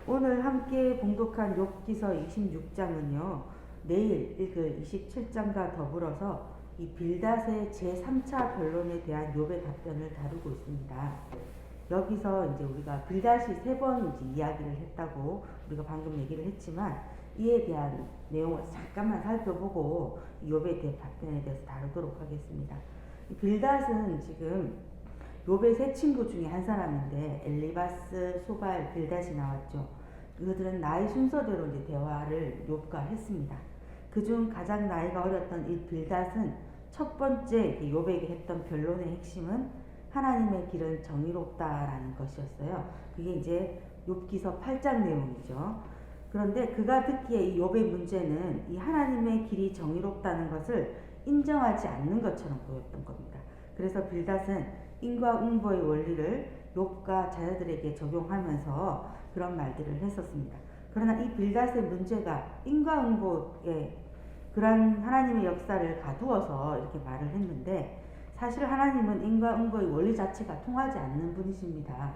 오늘 함께 봉독한 욥기서 26장은요. 내일 읽을 27장과 더불어서 이 빌닷의 제3차 변론에 대한 욥의 답변을 다루고 있습니다. 여기서 이제 우리가 빌닷이 3번 이야기를 했다고 우리가 방금 얘기를 했지만 이에 대한 내용을 잠깐만 살펴보고 욥의 대한 답변에 대해서 다루도록 하겠습니다. 빌닷은 지금 욥의 세 친구 중에 한 사람인데 엘리바스, 소발, 빌닷이 나왔죠. 그들은 나이 순서대로 이제 대화를 욥과 했습니다. 그중 가장 나이가 어렸던 이 빌닷은 첫 번째 욥에게 했던 변론의 핵심은 하나님의 길은 정의롭다라는 것이었어요. 그게 이제 욥기서 8장 내용이죠. 그런데 그가 듣기에 이 욥의 문제는 이 하나님의 길이 정의롭다는 것을 인정하지 않는 것처럼 보였던 겁니다. 그래서 빌닷은 인과응보의 원리를 욥과 자녀들에게 적용하면서 그런 말들을 했었습니다. 그러나 이 빌닷의 문제가 인과응보의 그런 하나님의 역사를 가두어서 이렇게 말을 했는데 사실 하나님은 인과응보의 원리 자체가 통하지 않는 분이십니다.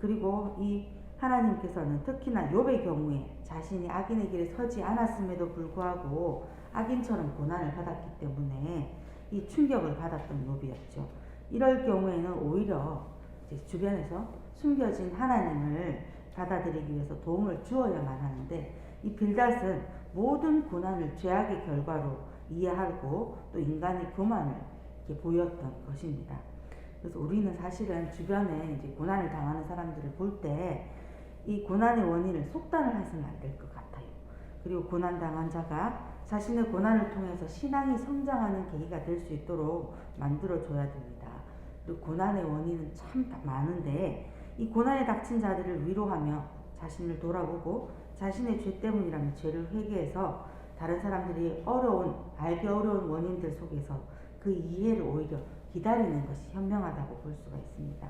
그리고 이 하나님께서는 특히나 욥의 경우에 자신이 악인의 길에 서지 않았음에도 불구하고 악인처럼 고난을 받았기 때문에 이 충격을 받았던 욥이었죠. 이럴 경우에는 오히려 이제 주변에서 숨겨진 하나님을 받아들이기 위해서 도움을 주어야만 하는데 이 빌닷은 모든 고난을 죄악의 결과로 이해하고 또 인간의 교만을 이렇게 보였던 것입니다. 그래서 우리는 사실은 주변에 이제 고난을 당하는 사람들을 볼 때 이 고난의 원인을 속단을 해서는 안 될 것 같아요. 그리고 고난당한 자가 자신의 고난을 통해서 신앙이 성장하는 계기가 될 수 있도록 만들어줘야 됩니다. 그리고 고난의 원인은 참 많은데 이 고난에 닥친 자들을 위로하며 자신을 돌아보고 자신의 죄 때문이라면 죄를 회개해서 다른 사람들이 알기 어려운 원인들 속에서 그 이해를 오히려 기다리는 것이 현명하다고 볼 수가 있습니다.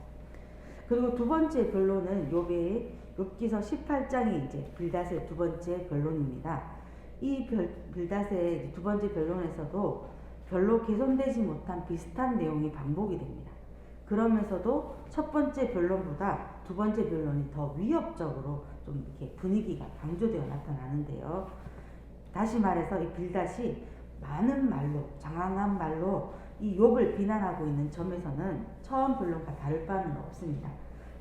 그리고 두 번째 변론은 욥기서 18장이 이제 빌닷의 두 번째 변론입니다. 이 빌닷의 두 번째 변론에서도 별로 개선되지 못한 비슷한 내용이 반복이 됩니다. 그러면서도 첫 번째 변론보다 두 번째 변론이 더 위협적으로 좀 이렇게 분위기가 강조되어 나타나는데요. 다시 말해서 이 빌닷이 많은 말로, 장황한 말로 이 욥을 비난하고 있는 점에서는 처음 변론과 다를 바는 없습니다.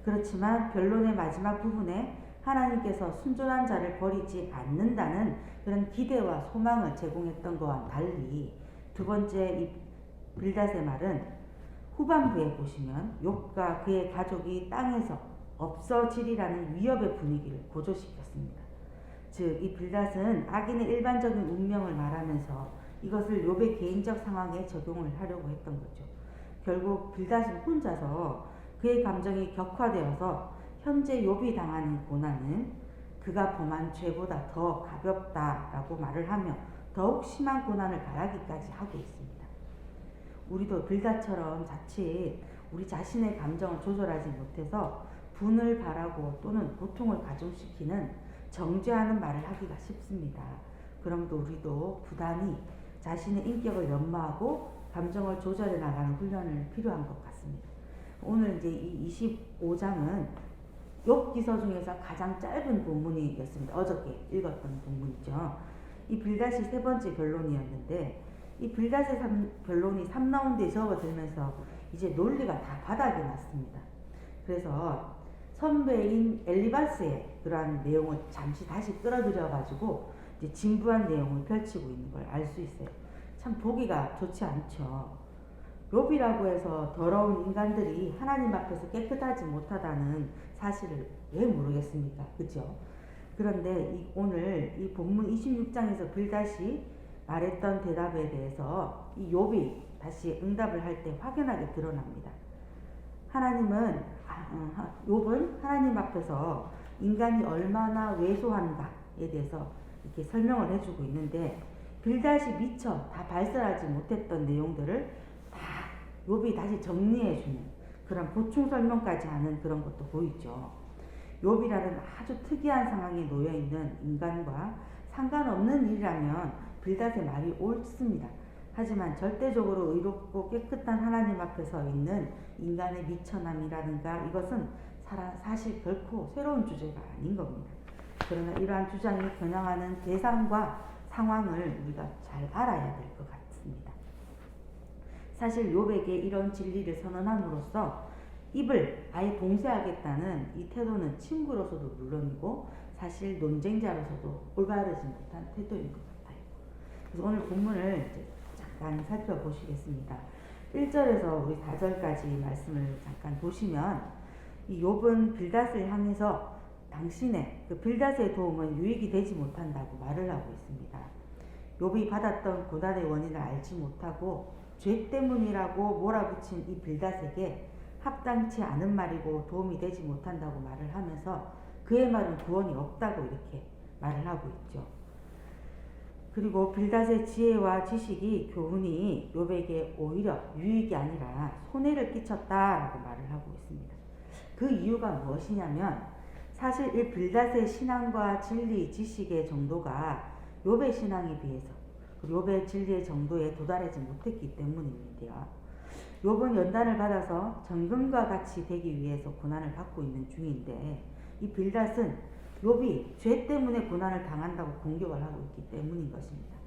그렇지만 변론의 마지막 부분에 하나님께서 순전한 자를 버리지 않는다는 그런 기대와 소망을 제공했던 것과 달리 두 번째 이 빌닷의 말은 후반부에 보시면 욥과 그의 가족이 땅에서 없어지리라는 위협의 분위기를 고조시켰습니다. 즉, 이 빌닷은 악인의 일반적인 운명을 말하면서 이것을 욥의 개인적 상황에 적용을 하려고 했던 거죠. 결국 빌닷은 혼자서 그의 감정이 격화되어서 현재 욥이 당하는 고난은 그가 범한 죄보다 더 가볍다라고 말을 하며 더욱 심한 고난을 가하기까지 하고 있습니다. 우리도 빌닷처럼 자칫 우리 자신의 감정을 조절하지 못해서 분을 바라고 또는 고통을 가중시키는 정죄하는 말을 하기가 쉽습니다. 그럼도 우리도 부단히 자신의 인격을 연마하고 감정을 조절해 나가는 훈련을 필요한 것 같습니다. 오늘 이제 이 25장은 욥기서 중에서 가장 짧은 본문이었습니다. 어저께 읽었던 본문이죠. 이 빌닷이 세 번째 변론이었는데 이 빌닷의 변론이 3라운드에 접어들면서 이제 논리가 다 바닥이 났습니다. 그래서 선배인 엘리바스의 그러한 내용을 잠시 다시 끌어들여가지고 이제 진부한 내용을 펼치고 있는 걸 알 수 있어요. 참 보기가 좋지 않죠. 욥이라고 해서 더러운 인간들이 하나님 앞에서 깨끗하지 못하다는 사실을 왜 모르겠습니까? 그죠? 그런데 오늘 이 본문 26장에서 빌닷이 말했던 대답에 대해서 이 욥이 다시 응답을 할 때 확연하게 드러납니다. 욥은 하나님 앞에서 인간이 얼마나 왜소한가에 대해서 이렇게 설명을 해주고 있는데 빌닷이 미처 다 발설하지 못했던 내용들을 다 욥이 다시 정리해주는 그런 보충 설명까지 하는 그런 것도 보이죠. 욥이라는 아주 특이한 상황에 놓여있는 인간과 상관없는 일이라면 빌닷의 말이 옳습니다. 하지만 절대적으로 의롭고 깨끗한 하나님 앞에 서 있는 인간의 미천함이라든가 이것은 사실 결코 새로운 주제가 아닌 겁니다. 그러나 이러한 주장이 겨냥하는 대상과 상황을 우리가 잘 알아야 될 것 같습니다. 사실 욥에게 이런 진리를 선언함으로써 입을 아예 봉쇄하겠다는 이 태도는 친구로서도 물론이고 사실 논쟁자로서도 올바르지 못한 태도인 것 같아요. 그래서 오늘 본문을 이제 잠깐 살펴보시겠습니다. 1절에서 우리 4절까지 말씀을 잠깐 보시면 이 욥은 빌닷을 향해서 당신의 그 빌닷의 도움은 유익이 되지 못한다고 말을 하고 있습니다. 욥이 받았던 고난의 원인을 알지 못하고 죄 때문이라고 몰아붙인 이 빌닷에게 합당치 않은 말이고 도움이 되지 못한다고 말을 하면서 그의 말은 구원이 없다고 이렇게 말을 하고 있죠. 그리고 빌닷의 지혜와 지식이 교훈이 욥에게 오히려 유익이 아니라 손해를 끼쳤다라고 말을 하고 있습니다. 그 이유가 무엇이냐면 사실 이 빌닷의 신앙과 진리, 지식의 정도가 욥의 신앙에 비해서 욥의 진리의 정도에 도달하지 못했기 때문입니다. 욥은 연단을 받아서 정금과 같이 되기 위해서 고난을 받고 있는 중인데 이 빌닷은 욥이 죄 때문에 고난을 당한다고 공격을 하고 있기 때문인 것입니다.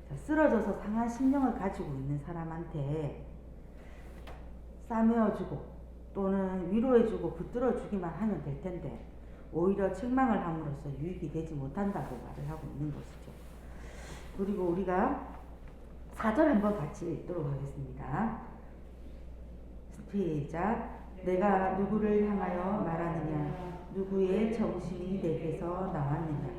자, 쓰러져서 상한 심령을 가지고 있는 사람한테 싸매어주고 또는 위로해주고 붙들어주기만 하면 될 텐데 오히려 책망을 함으로써 유익이 되지 못한다고 말을 하고 있는 것이죠. 그리고 우리가 4절 한번 같이 읽도록 하겠습니다. 시작. 내가 누구를 향하여 말하느냐 누구의 정신이 내게서 나왔느냐.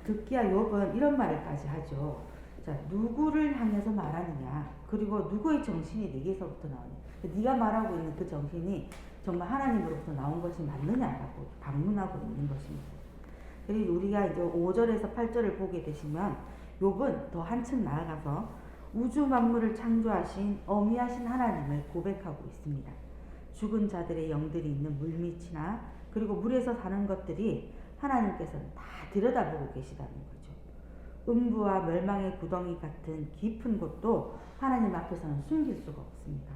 듣기야 욥은 이런 말을까지 하죠. 자, 누구를 향해서 말하느냐 그리고 누구의 정신이 내게서부터 나오느냐. 네가 말하고 있는 그 정신이 정말 하나님으로부터 나온 것이 맞느냐라고 반문하고 있는 것입니다. 그리고 우리가 이제 5절에서 8절을 보게 되시면 욥은 더 한층 나아가서 우주 만물을 창조하신 어미하신 하나님을 고백하고 있습니다. 죽은 자들의 영들이 있는 물밑이나 그리고 물에서 사는 것들이 하나님께서는 다 들여다보고 계시다는 거죠. 음부와 멸망의 구덩이 같은 깊은 곳도 하나님 앞에서는 숨길 수가 없습니다.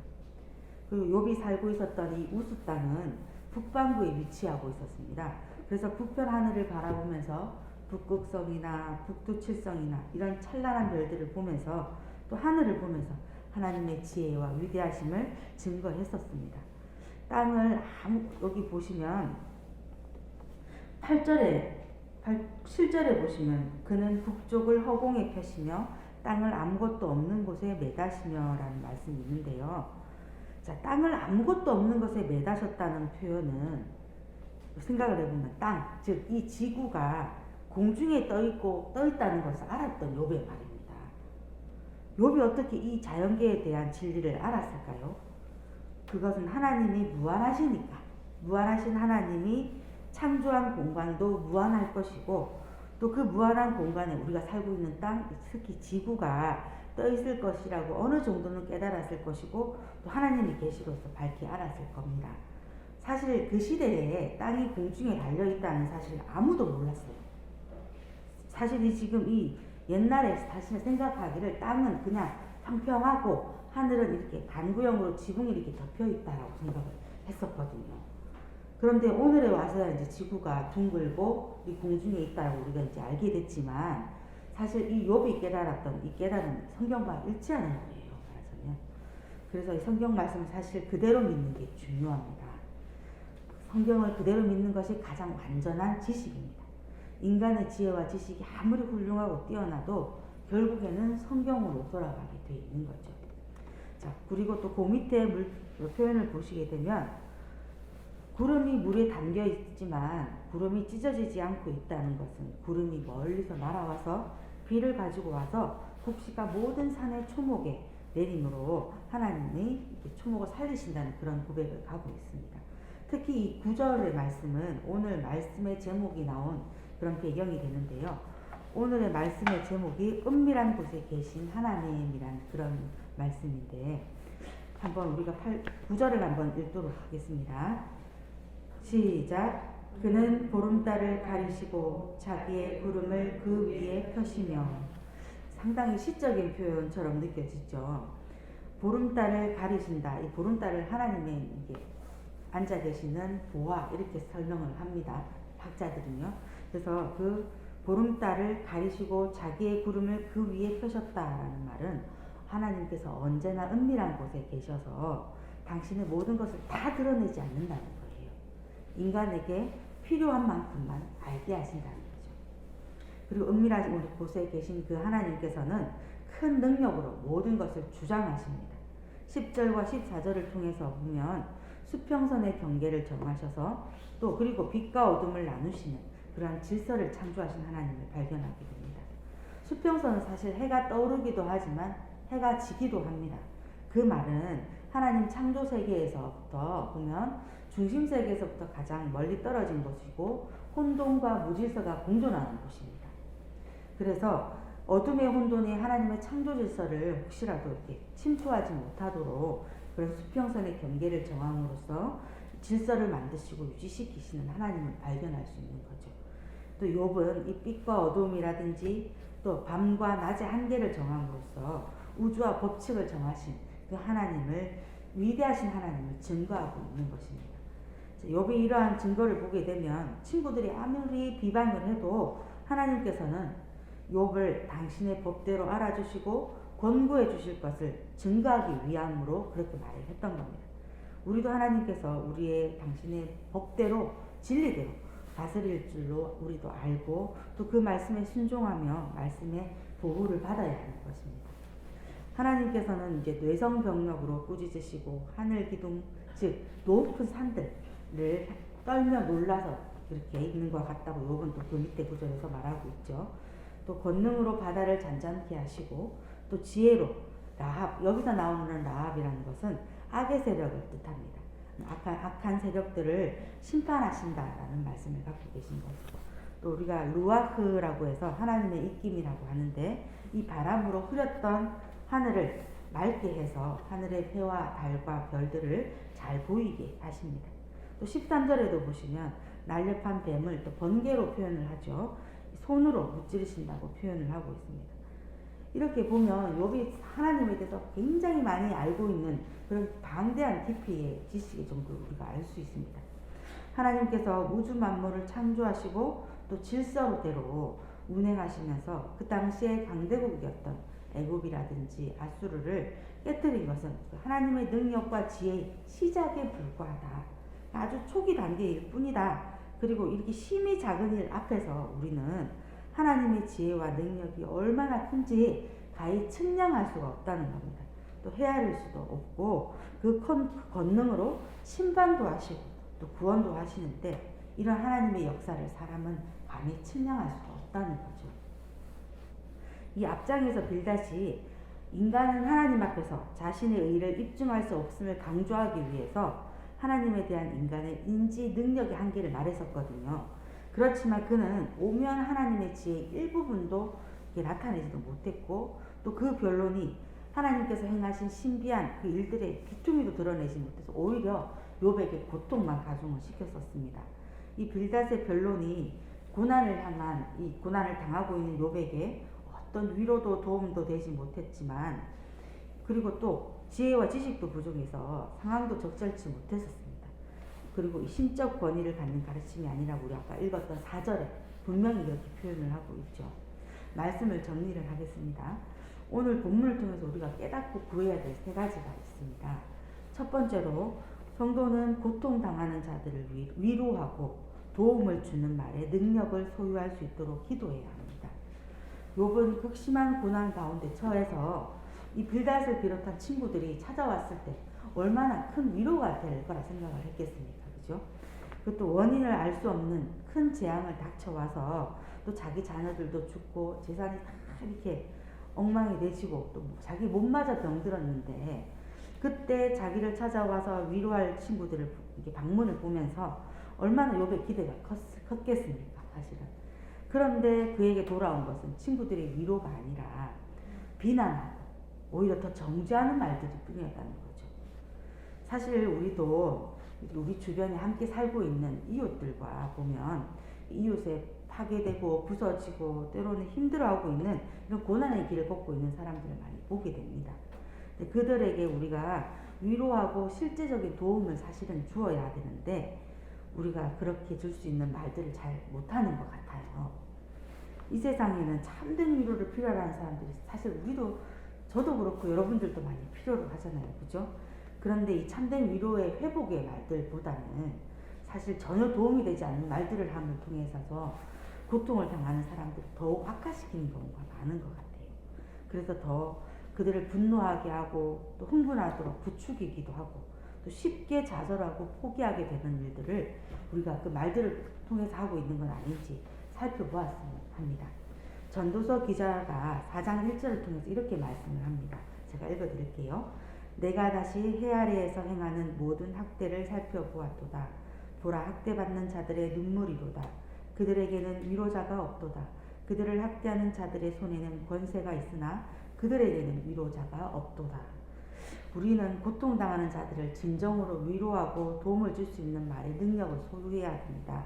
그리고 욥이 살고 있었던 이 우스 땅은 북반구에 위치하고 있었습니다. 그래서 북편 하늘을 바라보면서 북극성이나 북두칠성이나 이런 찬란한 별들을 보면서 또 하늘을 보면서 하나님의 지혜와 위대하심을 증거했었습니다. 땅을 여기 보시면 7절에 보시면 그는 북쪽을 허공에 펴시며 땅을 아무것도 없는 곳에 매다시며 라는 말씀이 있는데요. 자, 땅을 아무것도 없는 곳에 매다셨다는 표현은 생각을 해보면 땅, 즉 이 지구가 공중에 떠 있다는 것을 알았던 욥의 말입니다. 욥이 어떻게 이 자연계에 대한 진리를 알았을까요? 그것은 하나님이 무한하시니까 무한하신 하나님이 창조한 공간도 무한할 것이고 또 그 무한한 공간에 우리가 살고 있는 땅, 특히 지구가 떠 있을 것이라고 어느 정도는 깨달았을 것이고 또 하나님이 계시로서 밝히 알았을 겁니다. 사실 그 시대에 땅이 공중에 달려있다는 사실 아무도 몰랐어요. 사실 지금 이 옛날에 사실 생각하기를 땅은 그냥 평평하고 하늘은 이렇게 간구형으로 지붕이 이렇게 덮여 있다라고 생각을 했었거든요. 그런데 오늘에 와서야 이제 지구가 둥글고 이 공중에 있다라고 우리가 이제 알게 됐지만 사실 이 욥이 깨달았던 이 깨달음은 성경과 일치하는 거예요. 말하자면. 그래서 이 성경 말씀을 사실 그대로 믿는 게 중요합니다. 성경을 그대로 믿는 것이 가장 완전한 지식입니다. 인간의 지혜와 지식이 아무리 훌륭하고 뛰어나도 결국에는 성경으로 돌아가게 돼 있는 거죠. 자, 그리고 또 그 밑에 표현을 보시게 되면 구름이 물에 담겨 있지만 구름이 찢어지지 않고 있다는 것은 구름이 멀리서 날아와서 비를 가지고 와서 곡식과 모든 산의 초목에 내림으로 하나님이 초목을 살리신다는 그런 고백을 하고 있습니다. 특히 이 9절의 말씀은 오늘 말씀의 제목이 나온 그런 배경이 되는데요. 오늘의 말씀의 제목이 은밀한 곳에 계신 하나님이란 그런 말씀인데 한번 우리가 9절을 한번 읽도록 하겠습니다. 시작. 그는 보름달을 가리시고 자기의 구름을 그 위에 펴시며. 상당히 시적인 표현처럼 느껴지죠. 보름달을 가리신다. 이 보름달을 하나님의 이게 앉아 계시는 보화 이렇게 설명을 합니다. 학자들은요. 그래서 그 보름달을 가리시고 자기의 구름을 그 위에 펴셨다라는 말은 하나님께서 언제나 은밀한 곳에 계셔서 당신의 모든 것을 다 드러내지 않는다는 거예요. 인간에게 필요한 만큼만 알게 하신다는 거죠. 그리고 은밀한 곳에 계신 그 하나님께서는 큰 능력으로 모든 것을 주장하십니다. 10절과 14절을 통해서 보면 수평선의 경계를 정하셔서 또 그리고 빛과 어둠을 나누시는 그러한 질서를 창조하신 하나님을 발견하게 됩니다. 수평선은 사실 해가 떠오르기도 하지만 해가 지기도 합니다. 그 말은 하나님 창조 세계에서부터 보면 중심 세계에서부터 가장 멀리 떨어진 곳이고 혼돈과 무질서가 공존하는 곳입니다. 그래서 어둠의 혼돈이 하나님의 창조 질서를 혹시라도 이렇게 침투하지 못하도록 그런 수평선의 경계를 정함으로써 질서를 만드시고 유지시키시는 하나님을 발견할 수 있는 거죠. 또 욥은 이 빛과 어둠이라든지 또 밤과 낮의 한계를 정함으로써 우주와 법칙을 정하신 그 하나님을 위대하신 하나님을 증거하고 있는 것입니다. 욥이 이러한 증거를 보게 되면 친구들이 아무리 비방을 해도 하나님께서는 욥을 당신의 법대로 알아주시고 권고해 주실 것을 증거하기 위함으로 그렇게 말을 했던 겁니다. 우리도 하나님께서 우리의 당신의 법대로 진리대로 다스릴 줄로 우리도 알고 또 그 말씀에 순종하며 말씀의 보호를 받아야 하는 것입니다. 하나님께서는 이제 뇌성병력으로 꾸짖으시고 하늘 기둥 즉 높은 산들을 떨며 놀라서 그렇게 있는 것 같다고 욥은 또 그 밑에 구절에서 말하고 있죠. 또 권능으로 바다를 잔잔케 하시고 또 지혜로 라합, 여기서 나오는 라합이라는 것은 악의 세력을 뜻합니다. 악한 세력들을 심판하신다라는 말씀을 갖고 계신 거죠. 또 우리가 루아흐라고 해서 하나님의 입김이라고 하는데 이 바람으로 흐렸던 하늘을 맑게 해서 하늘의 해와 달과 별들을 잘 보이게 하십니다. 또 13절에도 보시면 날렵한 뱀을 또 번개로 표현을 하죠. 손으로 무찌르신다고 표현을 하고 있습니다. 이렇게 보면 욥이 하나님에 대해서 굉장히 많이 알고 있는 그런 방대한 깊이의 지식의 정도를 우리가 알 수 있습니다. 하나님께서 우주 만물을 창조하시고 또 질서대로 운행하시면서 그 당시에 강대국이었던 애굽이라든지 아수르를 깨뜨린 것은 하나님의 능력과 지혜의 시작에 불과하다. 아주 초기 단계일 뿐이다. 그리고 이렇게 심히 작은 일 앞에서 우리는 하나님의 지혜와 능력이 얼마나 큰지 가히 측량할 수가 없다는 겁니다. 또 헤아릴 수도 없고 그 권능으로 심판도 하시고 또 구원도 하시는데 이런 하나님의 역사를 사람은 감히 측량할 수가 없다는 거죠. 이 앞장에서 빌닷이 인간은 하나님 앞에서 자신의 의를 입증할 수 없음을 강조하기 위해서 하나님에 대한 인간의 인지 능력의 한계를 말했었거든요. 그렇지만 그는 오면 하나님의 지혜의 일부분도 나타내지도 못했고 또 그 변론이 하나님께서 행하신 신비한 그 일들의 비투미도 드러내지 못해서 오히려 욥에게 고통만 가중을 시켰었습니다. 이 빌닷의 변론이 고난을 당하고 있는 욥에게 어떤 위로도 도움도 되지 못했지만 그리고 또 지혜와 지식도 부족해서 상황도 적절치 못했었습니다. 그리고 이 신적 권위를 갖는 가르침이 아니라 우리 아까 읽었던 4절에 분명히 이렇게 표현을 하고 있죠. 말씀을 정리를 하겠습니다. 오늘 본문을 통해서 우리가 깨닫고 구해야 될 3가지가 있습니다. 첫 번째로 성도는 고통당하는 자들을 위로하고 도움을 주는 말에 능력을 소유할 수 있도록 기도해야 합니다. 욥은 극심한 고난 가운데 처해서 이 빌닷을 비롯한 친구들이 찾아왔을 때 얼마나 큰 위로가 될 거라 생각을 했겠습니까? 그죠? 그것도 원인을 알 수 없는 큰 재앙을 닥쳐와서 또 자기 자녀들도 죽고 재산이 다 이렇게 엉망이 되지고 또 자기 몸마저 병들었는데 그때 자기를 찾아와서 위로할 친구들을 이렇게 방문을 보면서 얼마나 욥의 기대가 컸겠습니까? 사실은. 그런데 그에게 돌아온 것은 친구들의 위로가 아니라 비난하고 오히려 더 정죄하는 말들이 뿐이었다는 거죠. 사실 우리도 우리 주변에 함께 살고 있는 이웃들과 보면 이웃에 파괴되고 부서지고 때로는 힘들어하고 있는 이런 고난의 길을 걷고 있는 사람들을 많이 보게 됩니다. 그들에게 우리가 위로하고 실제적인 도움을 사실은 주어야 되는데 우리가 그렇게 줄 수 있는 말들을 잘 못하는 것 같아요. 이 세상에는 참된 위로를 필요로 하는 사람들이 사실 저도 그렇고 여러분들도 많이 필요로 하잖아요. 그죠? 그런데 이 참된 위로의 회복의 말들보다는 사실 전혀 도움이 되지 않는 말들을 함을 통해서 고통을 당하는 사람들을 더욱 악화시키는 경우가 많은 것 같아요. 그래서 더 그들을 분노하게 하고 또 흥분하도록 부추기기도 하고 또 쉽게 좌절하고 포기하게 되는 일들을 우리가 그 말들을 통해서 하고 있는 건 아닌지 살펴보았으면 합니다. 전도서 기자가 4장 1절을 통해서 이렇게 말씀을 합니다. 제가 읽어드릴게요. 내가 다시 해 아래에서 행하는 모든 학대를 살펴보았도다. 보라, 학대받는 자들의 눈물이로다. 그들에게는 위로자가 없도다. 그들을 학대하는 자들의 손에는 권세가 있으나 그들에게는 위로자가 없도다. 우리는 고통당하는 자들을 진정으로 위로하고 도움을 줄 수 있는 말의 능력을 소유해야 합니다.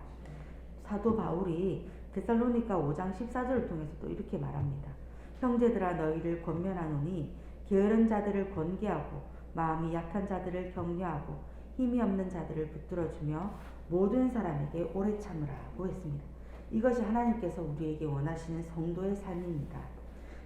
사도 바울이 데살로니가 5장 14절을 통해서 또 이렇게 말합니다. 형제들아 너희를 권면하노니 게으른 자들을 권계하고 마음이 약한 자들을 격려하고 힘이 없는 자들을 붙들어주며 모든 사람에게 오래 참으라고 했습니다. 이것이 하나님께서 우리에게 원하시는 성도의 삶입니다.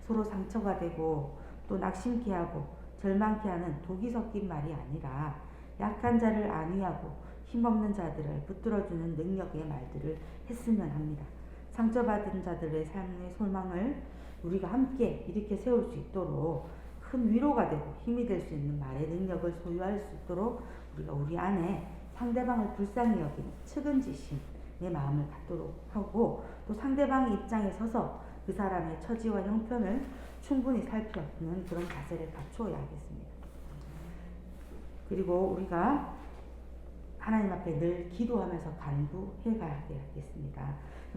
서로 상처가 되고 또 낙심케 하고 절망케 하는 독이 섞인 말이 아니라 약한 자를 안위하고 힘없는 자들을 붙들어주는 능력의 말들을 했으면 합니다. 상처받은 자들의 삶의 소망을 우리가 함께 이렇게 세울 수 있도록 큰 위로가 되고 힘이 될 수 있는 말의 능력을 소유할 수 있도록 우리가 우리 안에 상대방을 불쌍히 여기는 측은지심의 마음을 갖도록 하고 또 상대방의 입장에 서서 그 사람의 처지와 형편을 충분히 살펴보는 그런 자세를 갖추어야 하겠습니다. 그리고 우리가 하나님 앞에 늘 기도하면서 간구해 가야겠습니다.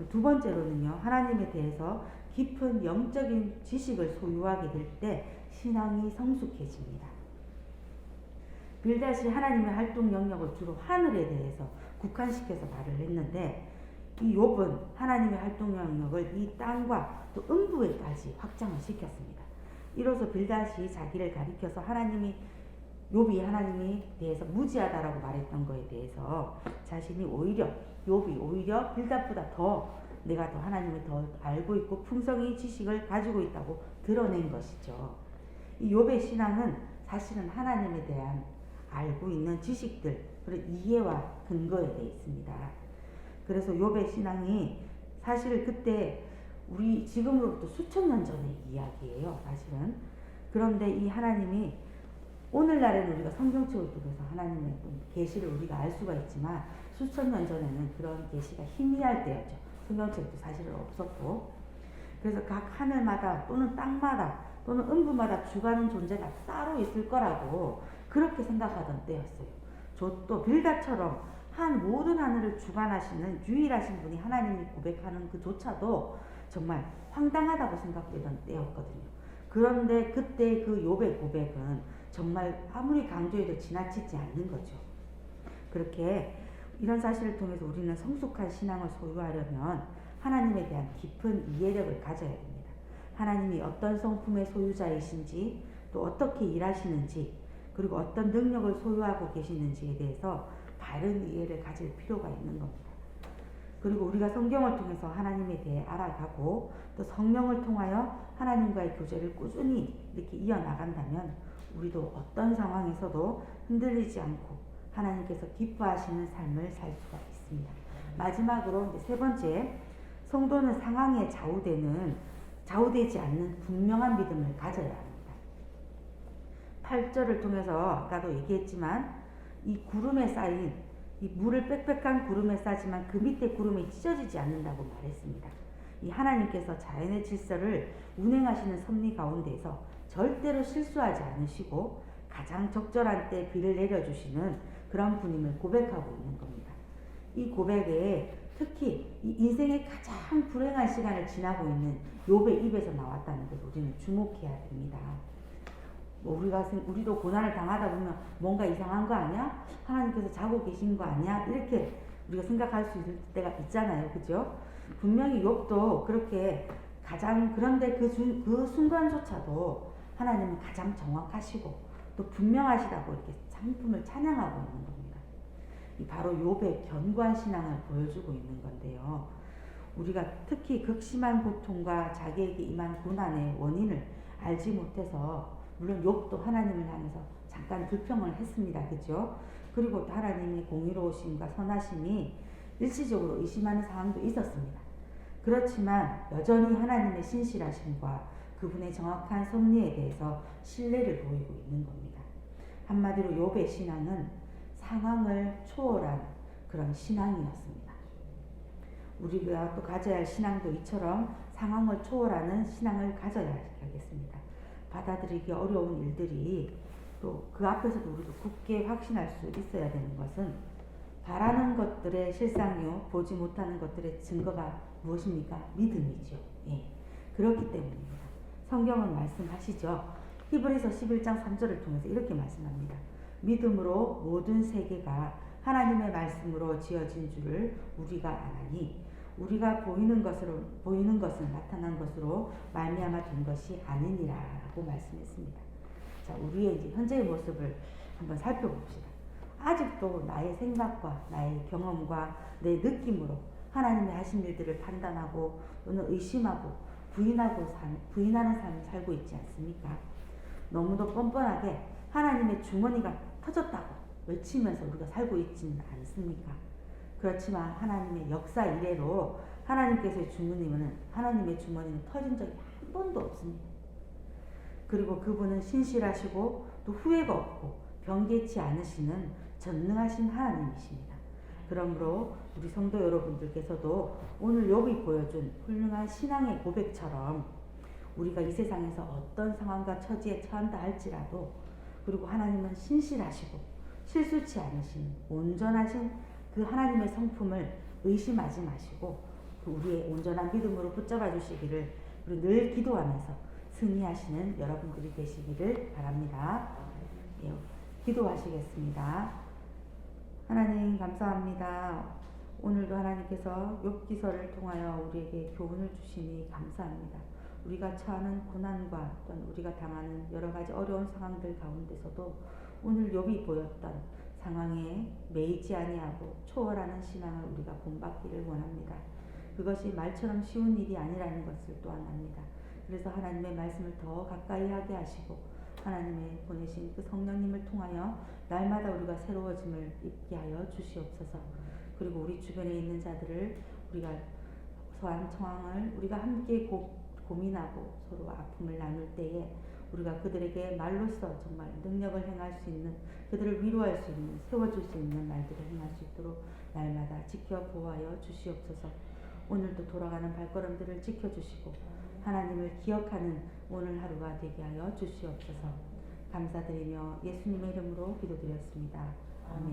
두 번째로는요, 하나님에 대해서 깊은 영적인 지식을 소유하게 될 때 신앙이 성숙해집니다. 빌닷이 하나님의 활동 영역을 주로 하늘에 대해서 국한시켜서 말을 했는데 이 욥은 하나님의 활동 영역을 이 땅과 또 음부에까지 확장을 시켰습니다. 이로써 빌닷이 자기를 가리켜서 욥이 하나님에 대해서 무지하다라고 말했던 거에 대해서 자신이 욥이 오히려 빌닷보다 내가 더 하나님을 더 알고 있고 풍성히 지식을 가지고 있다고 드러낸 것이죠. 이 욥의 신앙은 사실은 하나님에 대한 알고 있는 지식들, 그리고 이해와 근거에 대해 있습니다. 그래서 욥의 신앙이 사실 그때 우리 지금으로부터 수천 년 전의 이야기예요, 사실은. 그런데 이 하나님이 오늘날에는 우리가 성경책을 통해서 하나님의 계시를 우리가 알 수가 있지만 수천 년 전에는 그런 계시가 희미할 때였죠. 성경책도 사실은 없었고. 그래서 각 하늘마다 또는 땅마다 또는 음부마다 주관하는 존재가 따로 있을 거라고 그렇게 생각하던 때였어요. 또 빌닷처럼 모든 하늘을 주관하시는 유일하신 분이 하나님이 고백하는 그조차도 정말 황당하다고 생각되던 때였거든요. 그런데 그때 그 욥의 고백은 정말 아무리 강조해도 지나치지 않는 거죠. 그렇게 이런 사실을 통해서 우리는 성숙한 신앙을 소유하려면 하나님에 대한 깊은 이해력을 가져야 됩니다. 하나님이 어떤 성품의 소유자이신지 또 어떻게 일하시는지 그리고 어떤 능력을 소유하고 계시는지에 대해서 바른 이해를 가질 필요가 있는 겁니다. 그리고 우리가 성경을 통해서 하나님에 대해 알아가고 또 성령을 통하여 하나님과의 교제를 꾸준히 이렇게 이어나간다면 우리도 어떤 상황에서도 흔들리지 않고 하나님께서 기뻐하시는 삶을 살 수가 있습니다. 마지막으로 이제 세 번째, 성도는 상황에 좌우되지 않는 분명한 믿음을 가져야 합니다. 8절을 통해서 아까도 얘기했지만 이 구름에 쌓인 이 물을 빽빽한 구름에 싸지만 그 밑에 구름이 찢어지지 않는다고 말했습니다. 이 하나님께서 자연의 질서를 운행하시는 섭리 가운데서 절대로 실수하지 않으시고 가장 적절한 때 비를 내려주시는 그런 분임을 고백하고 있는 겁니다. 이 고백에 특히 이 인생의 가장 불행한 시간을 지나고 있는 욥의 입에서 나왔다는 것을 우리는 주목해야 됩니다. 우리도 고난을 당하다 보면 뭔가 이상한 거 아니야? 하나님께서 자고 계신 거 아니야? 이렇게 우리가 생각할 수 있을 때가 있잖아요. 그죠? 분명히 욥도 그렇게 그런데 그 순간조차도 하나님은 가장 정확하시고 또 분명하시다고 이렇게 성품을 찬양하고 있는 겁니다. 이 바로 욥의 견고한 신앙을 보여주고 있는 건데요. 우리가 특히 극심한 고통과 자기에게 임한 고난의 원인을 알지 못해서, 물론 욥도 하나님을 향해서 잠깐 불평을 했습니다. 그죠? 그리고 또 하나님의 공의로우심과 선하심이 일시적으로 의심하는 상황도 있었습니다. 그렇지만 여전히 하나님의 신실하심과 그분의 정확한 섭리에 대해서 신뢰를 보이고 있는 겁니다. 한마디로 욥의 신앙은 상황을 초월한 그런 신앙이었습니다. 우리가 또 가져야 할 신앙도 이처럼 상황을 초월하는 신앙을 가져야 하겠습니다. 받아들이기 어려운 일들이 또 그 앞에서도 우리도 굳게 확신할 수 있어야 되는 것은, 바라는 것들의 실상이요 보지 못하는 것들의 증거가 무엇입니까? 믿음이죠. 예. 그렇기 때문입니다. 성경은 말씀하시죠. 히브리서 11장 3절을 통해서 이렇게 말씀합니다. 믿음으로 모든 세계가 하나님의 말씀으로 지어진 줄을 우리가 아나니 우리가 보이는 것은 나타난 것으로 말미암아 된 것이 아니니라라고 말씀했습니다. 자, 우리의 이제 현재의 모습을 한번 살펴봅시다. 아직도 나의 생각과 나의 경험과 내 느낌으로 하나님의 하신 일들을 판단하고 또는 의심하고 부인하는 삶을 살고 있지 않습니까? 너무도 뻔뻔하게 하나님의 주머니가 터졌다고 외치면서 우리가 살고 있지는 않습니까? 그렇지만 하나님의 역사 이래로 하나님의 주머니는 터진 적이 한 번도 없습니다. 그리고 그분은 신실하시고 또 후회가 없고 변개치 않으시는 전능하신 하나님이십니다. 그러므로 우리 성도 여러분들께서도 오늘 욥이 보여준 훌륭한 신앙의 고백처럼 우리가 이 세상에서 어떤 상황과 처지에 처한다 할지라도, 그리고 하나님은 신실하시고 실수치 않으신 온전하신 그 하나님의 성품을 의심하지 마시고 우리의 온전한 믿음으로 붙잡아 주시기를 우리 늘 기도하면서 승리하시는 여러분들이 되시기를 바랍니다. 예, 기도하시겠습니다. 하나님 감사합니다. 오늘도 하나님께서 욥기서를 통하여 우리에게 교훈을 주시니 감사합니다. 우리가 처하는 고난과 또는 우리가 당하는 여러 가지 어려운 상황들 가운데서도 오늘 욥이 보였던 상황에 매이지 아니하고 초월하는 신앙을 우리가 본받기를 원합니다. 그것이 말처럼 쉬운 일이 아니라는 것을 또한 압니다. 그래서 하나님의 말씀을 더 가까이 하게 하시고 하나님의 보내신 그 성령님을 통하여 날마다 우리가 새로워짐을 입게 하여 주시옵소서. 그리고 우리 주변에 있는 자들을 우리가 처한 상황을 우리가 함께 고민하고 서로 아픔을 나눌 때에 우리가 그들에게 말로써 정말 능력을 행할 수 있는, 그들을 위로할 수 있는, 세워줄 수 있는 말들을 행할 수 있도록 날마다 지켜보아여 주시옵소서. 오늘도 돌아가는 발걸음들을 지켜주시고 하나님을 기억하는 오늘 하루가 되게 하여 주시옵소서. 감사드리며 예수님의 이름으로 기도드렸습니다.